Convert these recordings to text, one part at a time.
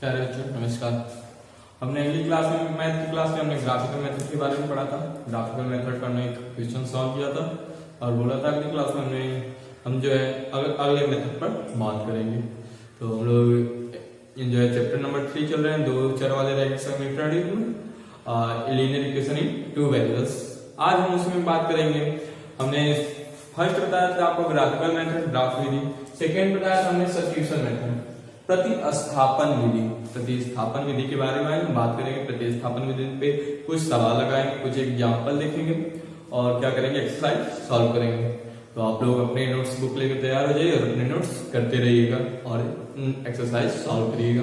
प्यारे बच्चों नमस्कार। हमने अगली क्लास में मैथ की क्लास में हमने ग्राफिकल मेथड के बारे में पढ़ा था। ग्राफिकल मेथड का हमने एक क्वेश्चन सॉल्व किया था और बोला था अगली क्लास में हम जो है अगले मेथड पर बात करेंगे। तो हम लोग जो है चैप्टर नंबर 3 चल रहे हैं, दो चर वाले linear equation in two variables. आज हम उसमें बात करेंगे। हमने फर्स्ट बताया था आपको ग्राफिकल मेथड, ग्राफ विधि। सेकेंड बताया था हमने सब्स्टिट्यूशन मेथड, प्रतिस्थापन विधि। प्रतिस्थापन विधि के बारे में हम बात करेंगे। प्रतिस्थापन विधि पे कुछ सवाल लगाएंगे, कुछ एग्जाम्पल देखेंगे और क्या करेंगे, एक्सरसाइज सॉल्व करेंगे। तो आप लोग अपने नोट्स बुक लेकर तैयार हो जाइए और अपने नोट्स करते रहिएगा और एक्सरसाइज सॉल्व करिएगा।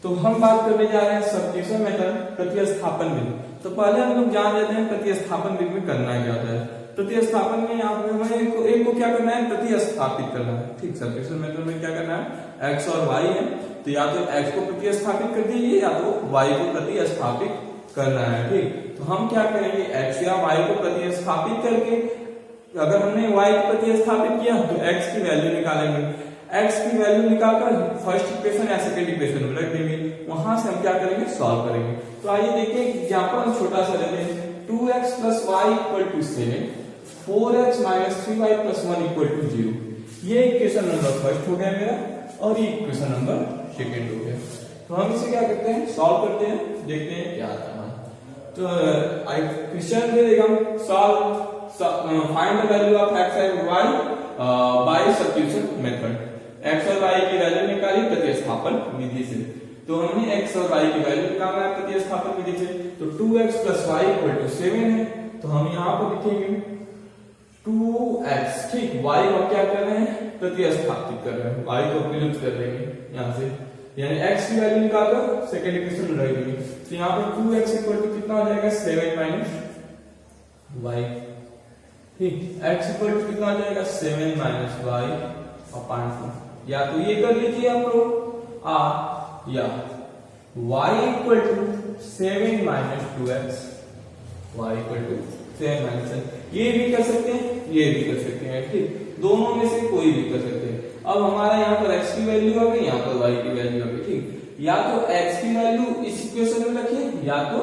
तो हम बात करने जा रहे हैं सब्स्टिट्यूशन मेथड, प्रतिस्थापन विधि। तो पहले हम लोग जान लेते हैं प्रतिस्थापन विधि में करना क्या होता है। प्रतिस्थापन में यहाँ पे हमें एक को क्या करना है, प्रतिस्थापित करना है। ठीक, सब्स्टिट्यूशन मेथड में क्या करना है, x और y है तो या तो x को प्रतिस्थापित कर दीजिए या तो y को प्रतिस्थापित करना है। ठीक, तो हम क्या करेंगे, x या y को प्रतिस्थापित करके अगर हमने y को प्रतिस्थापित किया तो x की वैल्यू निकालेंगे। x की वैल्यू निकालकर फर्स्ट इक्वेशन या सेकंड इक्वेशन में रख देंगे। वहां से हम क्या करेंगे, सॉल्व करेंगे। तो आइए देखिए एग्जांपल हम छोटा सा लेते हैं। 2x + y = 7, 4x - 3y + 1 = 0। ये इक्वेशन नंबर फर्स्ट हो गया मेरा और ये इक्वेशन नंबर सेकंड हो गया। तो हम इसे क्या करते हैं, सॉल्व करते हैं, देखते हैं क्या आता है। तो क्वेश्चन दे देगा solve find the value of x and y by substitution method. x और y की वैल्यू निकाली प्रतिस्थापन विधि से। तो हमने x और y की वैल्यू निकालना है प्रतिस्थापन विधि से। तो 2x + y = 7 है। तो हम यहाँ पर लिखेंगे 2x। ठीक, y को क्या कर रहे हैं, प्रतिस्थापित कर रहे हैं, y को विलुप्त कर देंगे यहाँ से, यानी x की वैल्यू निकालकर सेकंड इक्वेशन में रख देंगे। तो यहाँ पर 2x = कितना हो जाएगा, 7 - y। ठीक, x = कितना हो जाएगा, 7 - y/2। या तो ये कर लीजिए आप लोग या y = 7 - 2x, y = 7 - ये भी कर सकते हैं, ये भी कर सकते हैं। ठीक, दोनों में से कोई भी कर सकते हैं। अब हमारा यहाँ पर x की वैल्यू आ गई, यहाँ पर y की वैल्यू आ गई। ठीक, या तो x की वैल्यू इस इक्वेशन में रखिए या तो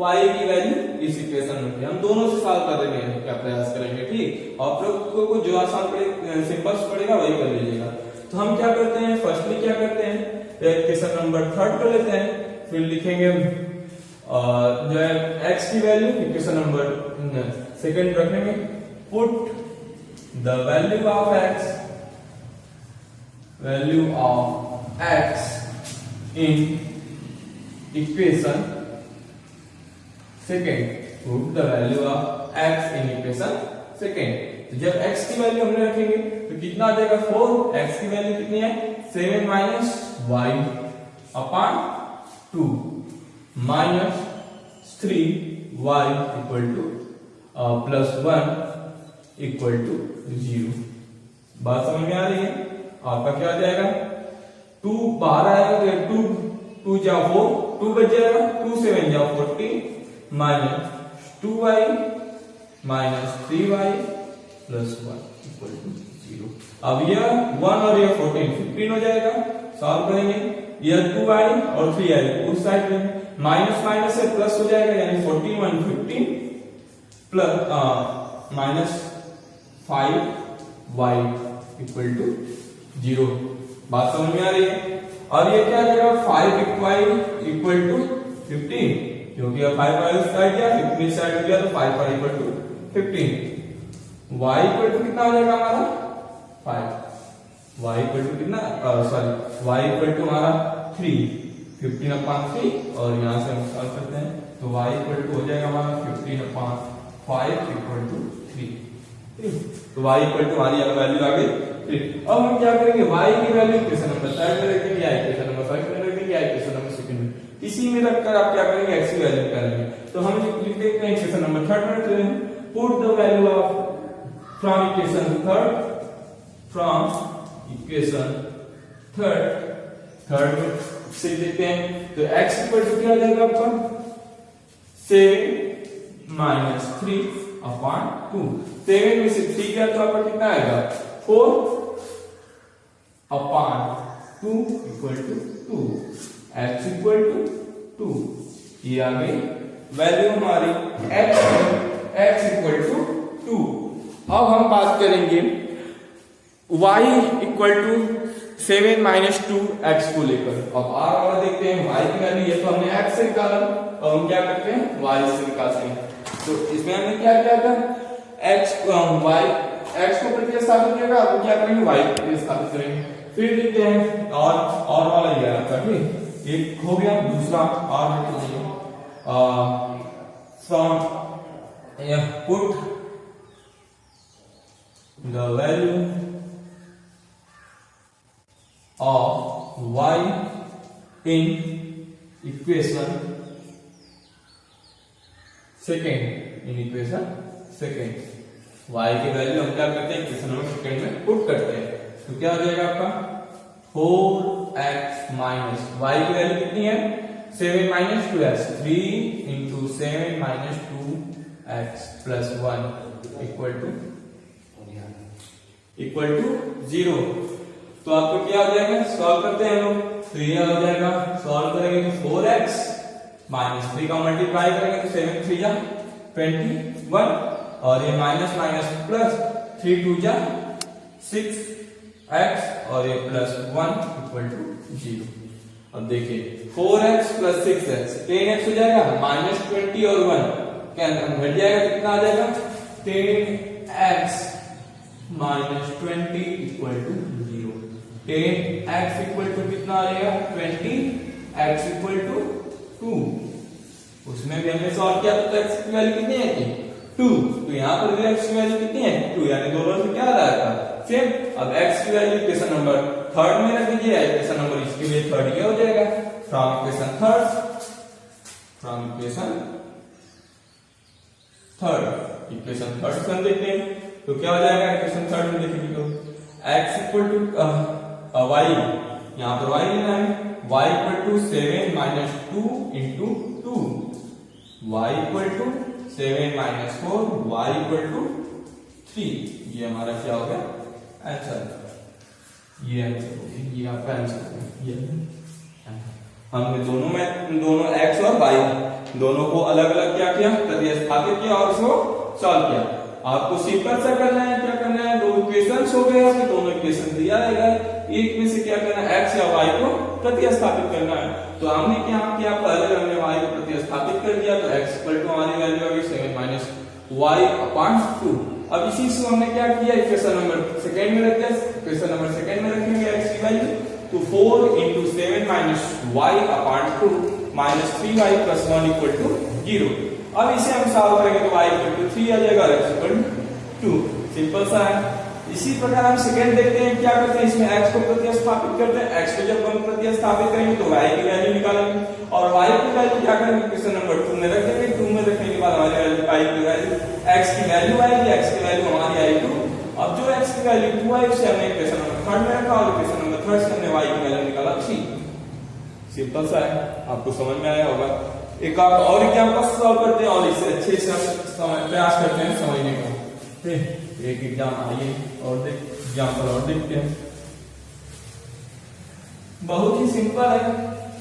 y की वैल्यू इस इक्वेशन में रखिए। हम दोनों से सॉल्व करने का प्रयास करेंगे। ठीक, और आप को जो आसान पड़े, सिंपल पड़ेगा वही कर लीजिएगा। तो हम क्या करते हैं, फर्स्टली क्या करते हैं, इक्वेशन नंबर 3 कर लेते हैं, फिर लिखेंगे जो है x की वैल्यू इक्वेशन नंबर सेकंड रखने में, put the value of x in equation second. Put the value of x in equation second. तो जब x की वैल्यू हमने रखेंगे तो कितना आ जाएगा, 4। x की वैल्यू कितनी है, 7 - y/2 -3y +1 = 0। बात समझ में आ रही है। आपका क्या आ जाएगा, 2 बाहर आएगा तो 2 जा 4, 2 बच जाएगा, 2 7 जा 14 -2y - 3y +1 = 0। अब यह 1 और यह 14 15 हो जाएगा। सॉल्व करेंगे, यह 2y और 3y उस साइड में, माइनस माइनस से प्लस हो जाएगा, यानी 14 - 1 15 प्लस -5y = 0। बात समझ में आ रही है। और ये क्या आ जाएगा, 5y = 15, क्योंकि अब 5y उस साइड गया, 15 साइड हो गया, तो 5y = 15। y = कितना हो जाएगा हमारा, 5। y = कितना, y = हमारा 3, 15/3 और यहाँ से हम सॉल्व करते हैं तो y = हो जाएगा हमारा 15/5 = 3। तो y = हमारी वैल्यू आ गई। ठीक, अब हम क्या करेंगे, y की वैल्यू इक्वेशन नंबर 3 में रखेंगे या इक्वेशन नंबर 1 में रखेंगे या इक्वेशन नंबर 2 में, इसी में रखकर आप क्या करेंगे, x की वैल्यू करेंगे। तो हम लिख देते हैं इक्वेशन नंबर 3 में रखते हैं, put the value of from equation third से देखते हैं। तो x = क्या आ जाएगा आपका, 7 - 3/2। 7 में से 3 गया तो आपका कितना आएगा, 4/2 = 2। x equal to 2। ये आ गई वैल्यू हमारी x इक्वल टू 2। अब हम बात करेंगे y equal to 7 minus 2x को लेकर। अब आर वाला देखते हैं y की वैल्यू, ये तो हमने x से निकाला, अब हम क्या करते हैं y से निकालते हैं। तो इसमें हमने क्या किया था, x को प्रतिस्थापित किया, अब क्या करेंगे y को प्रतिस्थापित करेंगे। फिर देखते हैं और वाला ये आता है, एक हो गया, दूसरा और from put the value of y in equation second, y की वैल्यू हम क्या करते हैं, इक्वेशन नंबर सेकंड में पुट करते हैं। तो क्या हो जाएगा आपका 4x माइनस y की वैल्यू कितनी है 7 minus 2x, 3 into 7 minus 2x plus 1 equal to 0। तो आपको क्या हो जाएगा, सॉल्व करते हैं हम लोग। तो ये हो जाएगा, सॉल्व करेंगे तो 4x माइनस 3 का मल्टीप्लाई करेंगे तो 7 3 जा 21, और ये माइनस माइनस प्लस 3 2 जा 6x, और ये प्लस 1 इक्वल टू 0। अब देखिए 4x प्लस 6x 10x हो जाएगा, माइनस 20 और 1 क्या घट जाएगा, कितना आ जाएगा 10x minus 20 equal to 0। 10x equal to कितना आ जाएगा 20x इक्वल टू 2। उसमें भी हमने सॉल्व किया तो x की वैल्यू कितनी है 2, तो यहाँ पर भी x की वैल्यू कितनी है 2, यानी दोनों से क्या आ रहा था सेम। अब x की वैल्यू इक्वेशन नंबर थर्ड में रख दीजिए, इक्वेशन नंबर इसके लिए थर्ड ये हो जाएगा, फ्रॉम इक्वेशन थर्ड से हम देखते हैं। तो क्या हो जाएगा इक्वेशन थर्ड में देखेंगे तो x इक्वल टू y, यहाँ पर y लेना है, y equal to 7 minus 2 into 2, y equal to 7 minus 4, y equal to 3। ये हमारा क्या हो गया आंसर, ये आंसर हो गया, ये आपका आंसर हो गया। ये हमने दोनों x और y दोनों को अलग अलग क्या किया, प्रतिस्थापित किया और उसको सॉल्व किया। आपको सिंपल सा करना है, क्या करना है, दो इक्वेशंस हो गए, आपके दोनों इक्वेशन दिया रहेगा, एक में से क्या करना है x या y को प्रतिस्थापित करना है। तो हमने क्या किया, पहले हमने y को प्रतिस्थापित कर दिया, तो x इक्वल टू हमारी वैल्यू आ गई 7 माइनस y अपॉन 2। अब इसी से हमने क्या किया, इक्वेशन नंबर सेकंड में रख दिया, इक्वेशन नंबर सेकंड में रखेंगे x की वैल्यू, तो 4 into 7 minus y upon 2 minus 3y plus 1 equal to 0। अब इसे हम सॉल्व करेंगे तो y इक्वल टू 3 आ जाएगा और x इक्वल टू 2। सिंपल सा है। इसी प्रकार हम सेकंड देखते हैं, क्या करते हैं, इसमें x को प्रतिस्थापित करते हैं, x को जब हम प्रतिस्थापित करेंगे तो y की वैल्यू निकालेंगे, और y की वैल्यू क्या करेंगे इक्वेशन नंबर 2 में रख देंगे। 2 में रखने के बाद हमारी वैल्यू y की वैल्यू x की वैल्यू आएगी, x की वैल्यू हमारी आई 2। अब जो x की वैल्यू 2 आई उसे हमने इक्वेशन नंबर थर्ड में रखा, और इक्वेशन नंबर थर्ड से हमने y की वैल्यू निकाला 3। सिंपल सा है, आपको समझ में आया होगा। एक आप और एग्जांपल सॉल्व करते हैं और इसे अच्छे से हम प्रयास करते हैं समझने का। एक एग्जाम आइए और एग्जांपल और देखते हैं, बहुत ही सिंपल है,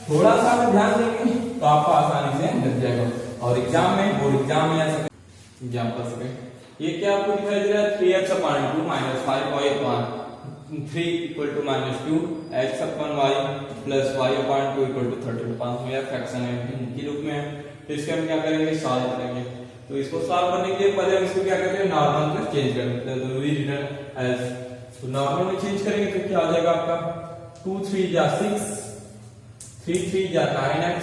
थोड़ा सा अगर ध्यान देंगे तो आपको आसानी से लग जाएगा। और एग्जाम में बोर्ड एग्जाम में ऐसा एग्जांपल से ये क्या आपको दिखाई दे रहा है, 3x upon 2 minus 5y upon 3 equal to minus 2 x upon y plus y upon 2 equal to 35। यह फ्रैक्शन है, इनकी रूप में है, तो इसके हम क्या करेंगे, सॉल्व करेंगे। तो इसको सॉल्व करने के लिए पहले हम इसको क्या करते हैं, नॉर्मल में चेंज कर देते हैं। तो वी रिटर्न एज, तो नॉर्मल में चेंज करेंगे तो क्या हो जाएगा आपका 2 3 जा 6, 3 3 जा 9x,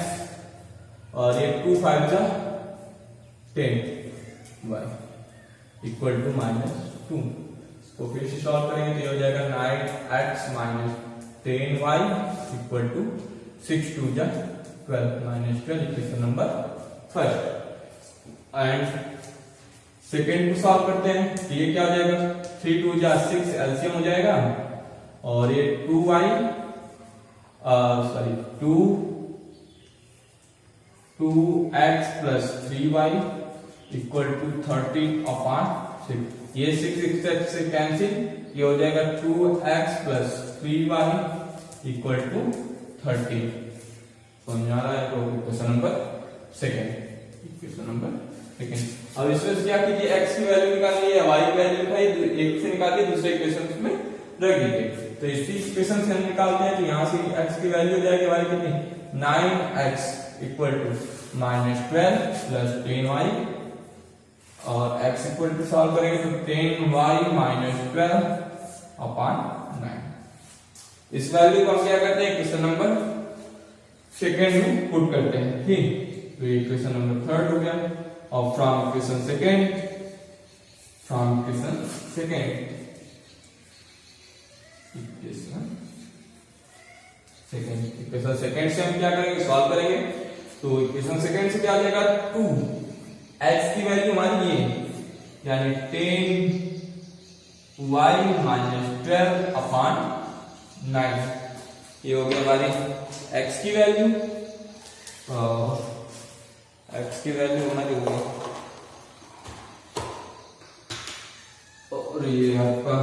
और ये 2 5 जा 10y इक्वल टू माइनस 2। तो फिर से सॉल्व करेंगे तो ये हो जाएगा 9x minus 10y equal to 6 2 जा 12 minus 12, equation number first. And second को सॉल्व करते हैं तो ये क्या हो जाएगा, 3 2 जा 6 एलसीएम हो जाएगा, और ये 2y sorry 2x plus 3y equal to 30 upon 6। ये 6 से कैंसिल, ये हो जाएगा 2x plus 3y equal to 30। समझ आ रहा है? तो equation number second, equation number second. अब इसमें क्या कीजिए, x की वैल्यू निकालनी है, y की वैल्यू निकालिए, एक से निकाल के दूसरे इक्वेशन में रख दीजिए। तो इसी इक्वेशन से हम निकालते हैं, तो यहाँ से x की वैल्यू हो जाएगी y कितनी, 9x equal to -12 plus 10y, और x इक्वल टू सॉल्व करेंगे तो 10y माइनस 12 अपॉन 9। इस वैल्यू को हम क्या करते हैं, इक्वेशन नंबर सेकेंड में पुट करते हैं, ठीक। तो इक्वेशन नंबर थर्ड हो गया। और from equation second, from equation second, equation second से हम क्या करेंगे, सॉल्व करेंगे। तो इक्वेशन सेकेंड से क्या आ जाएगा, 2x की वैल्यू हमारी ये, यानी 10y माइनस 12 अपॉन 9, ये हो गया हमारी x की वैल्यू। x की वैल्यू हमारी हो गई, और ये आपका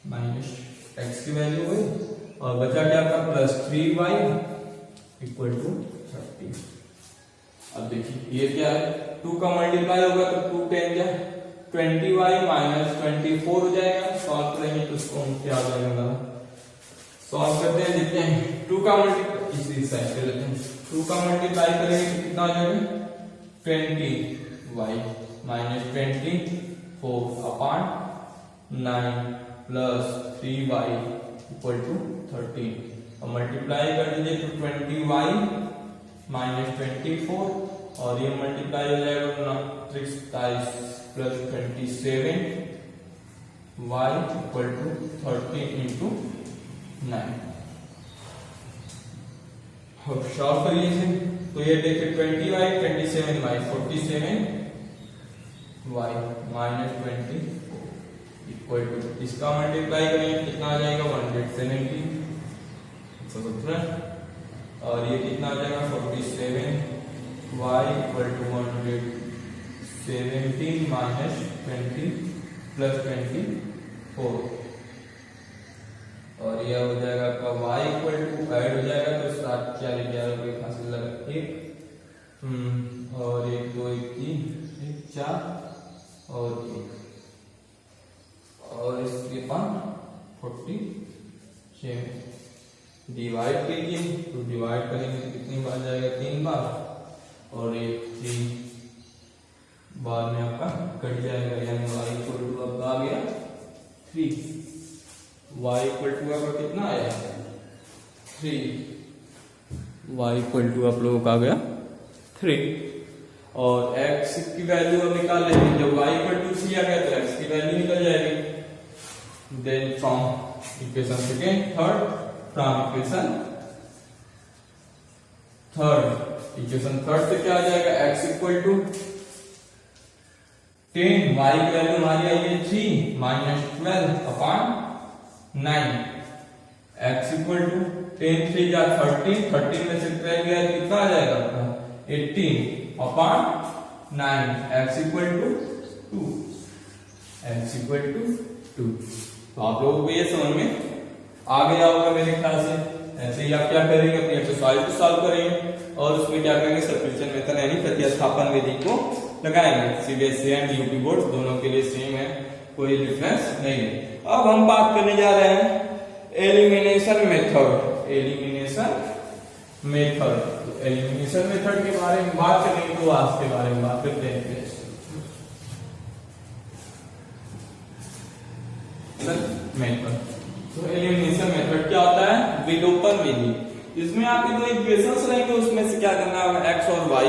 माइनस x की वैल्यू हुई, और बचा क्या आपका प्लस 3y इक्वल टू 30। अब देखिए ये क्या है, 2 का मल्टीप्लाई होगा तो 2 10 जा 20y माइनस 24 हो जाएगा। सॉल्व करेंगे तो उसको हम क्या आ जाएगा, सॉल्व करते हैं, देखते हैं। 2 का मल्टीप्लाई इस साइड से लेते हैं, 2 का मल्टीप्लाई करेंगे तो कितना हो जाएगा, 20y minus 24 upon 9 plus 3y equal to 13। और मल्टीप्लाई कर दीजिए तो 20y माइनस 24, और ये मल्टीप्लाई हो जाएगा 27 plus 27 y equal to 13 into 9। अब सॉल्व करिए इसे, तो ये देखिए 20y 27y 47 y minus 20 equal to, इसका मल्टीप्लाई करेंगे कितना आ जाएगा, 170 117, और ये कितना आ जाएगा 47 y equal to 117 minus 20 plus 24, और यह हो जाएगा आपका y इक्वल टू ऐड हो जाएगा तो 7 4 11 के फासिल लगा 1 और 1 2 1 3 1 4 और 1, और इसके पास 47 डिवाइड कीजिए, तो डिवाइड करेंगे तो कितनी बार जाएगा, 3 बार, और 1 3 बार में आपका कट जाएगा, यानी y इक्वल टू आपका आ गया 3, y इक्वल टू आपका कितना आया 3, y इक्वल टू आप लोगों का आ गया 3, और x की वैल्यू अब निकाल लेंगे, जब y इक्वल टू 3 आ गया तो x की वैल्यू निकल जाएगी। Then from equation second third, from equation third से क्या आ जाएगा, x इक्वल टू 10, y की वैल्यू हमारी आई है 3 minus 12 upon 9, x equal to 10 3 जा 13, 13 में से 12 गया कितना आ जाएगा आपका 18 upon 9, x equal to 2, x equal to 2। तो आप लोगों को ये समझ में आ गया होगा मेरे ख्याल से। ऐसे ही आप क्या करेंगे, अपनी एक्सरसाइज को सॉल्व करेंगे, और उसमें क्या करेंगे, सब्स्टिट्यूशन मेथड यानी प्रतिस्थापन विधि को लगाएंगे। सीबीएसई एंड यूपी बोर्ड दोनों के लिए सेम है, कोई डिफरेंस नहीं है। अब हम बात करने जा रहे हैं एलिमिनेशन मेथड, एलिमिनेशन मेथड। तो एलिमिनेशन मेथड के बारे में बात करेंगे, तो आज के बारे में बात करते हैं। मेथड, तो एलिमिनेशन मेथड क्या होता है, विलोपन विधि। इसमें आपके दो इक्वेशंस रहेंगे, उसमें से क्या करना है, x और y,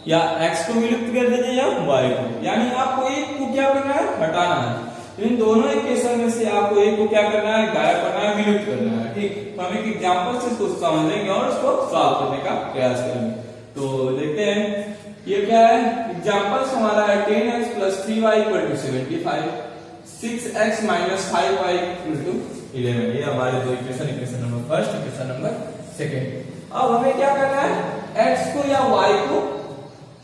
या x को विलुप्त कर दीजिए या y को, यानी आपको एक को क्या करना है, हटाना है। इन दोनों इक्वेशन में से आपको एक को क्या करना है, गायब करना है, विलुप्त करना है, ठीक। तो हम एक एग्जांपल से इसको समझेंगे और इसको सॉल्व करने का प्रयास करेंगे। तो देखते हैं ये क्या है, एग्जांपल्स हमारा है 10x + 3y = 75, 6x - 5y = 11। ये हमारे दो equation number first, equation number second. अब हमें क्या करना है, x को या y को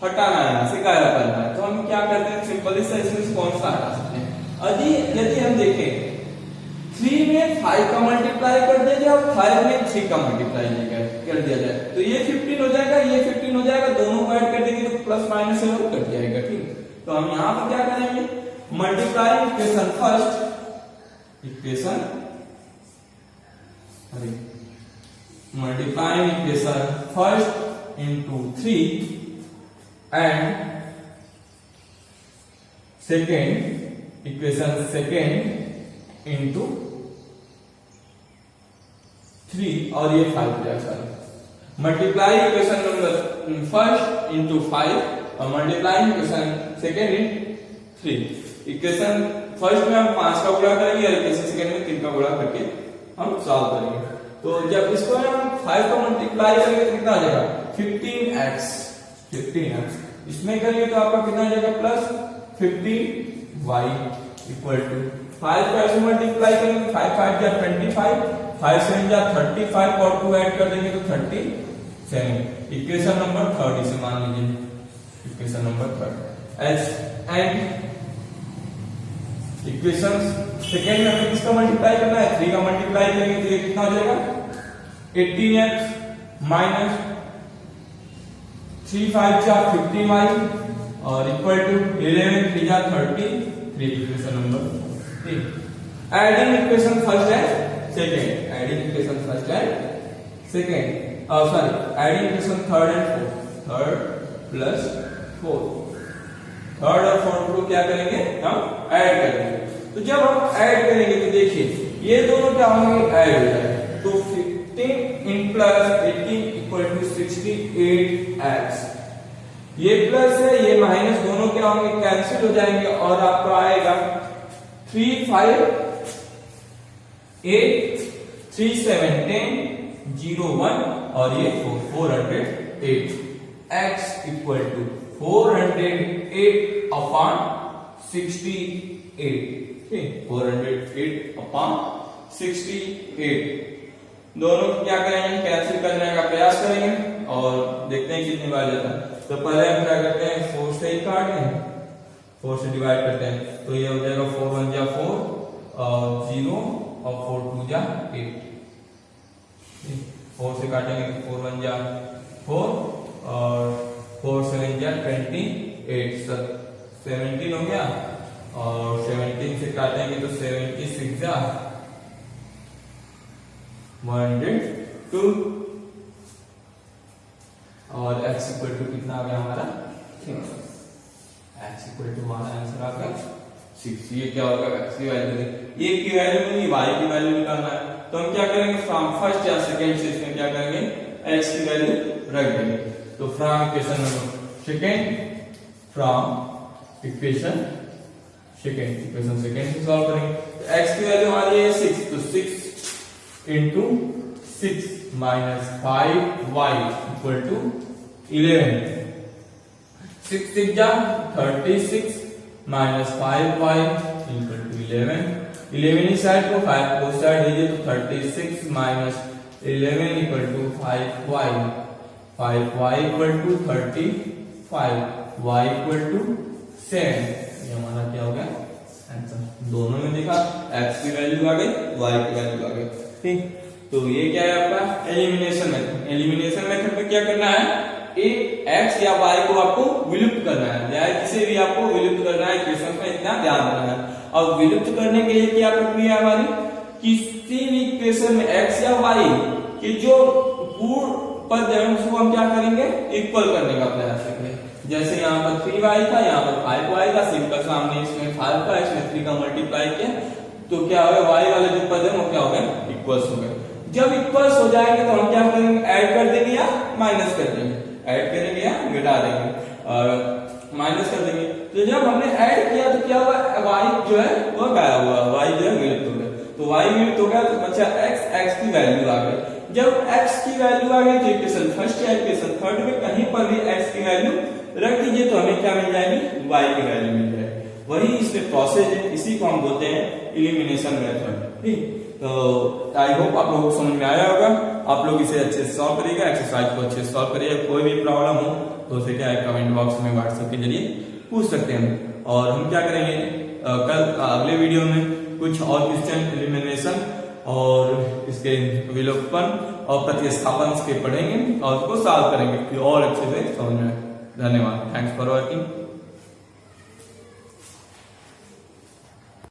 हटाना है, यहाँ से गायब करना है। तो हम क्या करते हैं, सिंपली से इसमें कौन सा हटा सकते हैं। यदि हम देखें 3 में 5 का मल्टीप्लाई कर दीजिए जब 5 में 3 का मल्टीप्लाई कर दिया जाए तो ये 15 हो जाएगा, ये 15 हो जाएगा, दोनों को ऐड कर देंगे तो प्लस माइनस से वो कट जाएगा। ठीक, तो हम यहां पर क्या करेंगे, multiply equation first, multiply equation first into 3 and second equation second into 3 और ये 5 हो जाएगा। Multiply equation number first into 5 और multiply equation second in 3। Equation first में हम 5 का गुणा करेंगे और इक्वेशन सेकेंड में 3 का गुणा करके हम सॉल्व करेंगे। तो जब इसको हम 5 का मल्टीप्लाई करेंगे तो कितना आ जाएगा 15x, इसमें करेंगे तो आपका कितना आ जाएगा प्लस 15y इक्वल टू 5 का ऐसे मल्टीप्लाई करेंगे 5 5 जा 25, 5 7 जा 35 और 2 ऐड कर देंगे तो 37। इक्वेशन नंबर 3 इसे मान लीजिए, equation number 3 and equation second में हमें किसका मल्टीप्लाई करना है, 3 का मल्टीप्लाई करेंगे तो ये कितना हो जाएगा 18x माइनस 3 5 जा 15y और इक्वल टू 11 3 जा 33। Equation number 3 adding equation first and second, adding equation first and second sorry adding equation third and fourth, third plus fourth, third और फोर्थ को क्या करेंगे हम ऐड करेंगे। तो जब हम ऐड करेंगे तो देखिए ये दोनों क्या होंगे ऐड हो जाएंगे, तो 15 in plus 18 equal to 68x, ये प्लस है ये माइनस दोनों क्या होंगे कैंसिल हो जाएंगे और आपको आएगा 3 5 8 3 7 10 0 1 और ये 408 x equal to 408 upon 68, 408 upon 68। दोनों क्या करेंगे कैंसिल करने का प्रयास करेंगे और देखते हैं कितनी बार जाता है। तो पहले हम क्या करते हैं 4 से ही काट दें, 4 से डिवाइड करते हैं तो ये हो जाएगा 4 1 जा 4 और 0 और 4 2 जा 8। 4 से काटेंगे तो 4 1 जा 4 और 4 7 जा 28, 17 हो गया और 17 से काटेंगे तो 76 जा 102 और x इक्वल टू कितना आ गया हमारा 6, x इक्वल टू हमारा आंसर आ गया 6। ये क्या होगा x की वैल्यू, ये की वैल्यू नहीं y की वैल्यू निकालना है तो हम क्या करेंगे फ्रॉम फर्स्ट या सेकंड से इसमें क्या करेंगे x की वैल्यू रख देंगे। तो from equation number second, from equation second से सॉल्व करेंगे तो x की वैल्यू हमारी है 6, तो 6 into 6 minus 5y equal to 11, 6 6 जा 36 माइनस 5y इक्वल टू 11, 11 इस साइड को 5 को उस साइड लीजिए तो 36 minus 11 equal to 5y, 5y equal to 35, y equal to 7। ये हमारा क्या हो गया आंसर, दोनों में देखा x की वैल्यू आ गई y की वैल्यू आ गई। ठीक, तो ये क्या है आपका एलिमिनेशन मेथड। एलिमिनेशन मेथड में क्या करना है, एक x या y को आपको विलुप्त करना है, या किसी भी आपको विलुप्त करना है, इक्वेशन में इतना ध्यान रखना है। और विलुप्त करने के लिए क्या प्रक्रिया है हमारी, किसी भी इक्वेशन में x या y की जो पूर्ण पद है उसको हम क्या करेंगे इक्वल करने का प्रयास करेंगे। जैसे यहाँ पर 3y था, यहाँ पर 5y था, सिंपल सामने इसमें 5 का इसमें 3 का मल्टीप्लाई किया तो क्या होगा y वाले जो पद है वो क्या हो गए इक्वल्स हो गए। जब इक्वल्स हो जाएंगे तो हम क्या करेंगे ऐड कर देंगे या माइनस कर देंगे, ऐड करेंगे या घटा देंगे और माइनस कर देंगे। तो जब हमने ऐड किया तो क्या हुआ y जो है वो गायब हुआ, y जो है विलुप्त हो गया। तो y विलुप्त हो गया तो बचा x की वैल्यू आ गई। जब x की वैल्यू आ गई तो इक्वेशन फर्स्ट या इक्वेशन थर्ड में कहीं पर भी x की वैल्यू रख दीजिए तो हमें क्या मिल जाएगी y की वैल्यू मिल जाएगी। वही इसमें प्रोसेस है, इसी को हम बोलते हैं एलिमिनेशन मेथड। ठीक, तो आई होप आप लोगों को समझ में आया होगा। आप लोग इसे अच्छे से सॉल्व करिएगा, एक्सरसाइज को अच्छे से सॉल्व करिएगा। कोई भी प्रॉब्लम हो तो उसे क्या है कमेंट बॉक्स में व्हाट्सएप के जरिए पूछ सकते हैं। और हम क्या करेंगे कल अगले वीडियो में कुछ और क्वेश्चन एलिमिनेशन और इसके विलोपन और प्रतिस्थापन के पढ़ेंगे और उसको सॉल्व करेंगे और अच्छे से समझ में। धन्यवाद। Thanks for watching.